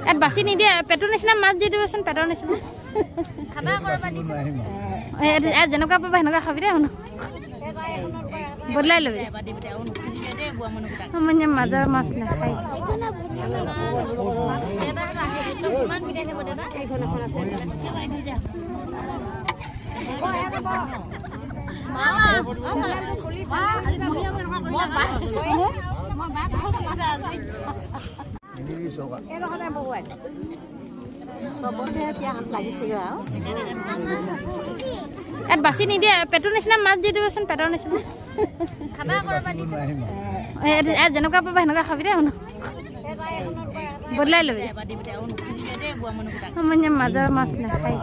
ইয়াত বাছি নিদিয়ে পেটৰ নিচিনা মাছ দি দিবচোন পেটৰ নিচিনা যেনেকুৱা পাবা সেনেকুৱা খাবি দেই শুনো বদলাই ল'বি মানে মাজৰ মাছ নাখায় ইয়াত বাছি নিদিয়ে পেটৰ নিচিনা মাছ দি দিবচোন পেটৰ নিচিনা যেনেকুৱা পাবা সেনেকুৱা খাবি দেই শুনো বদলাই ল'বি মানে মাজৰ মাছ নাখায়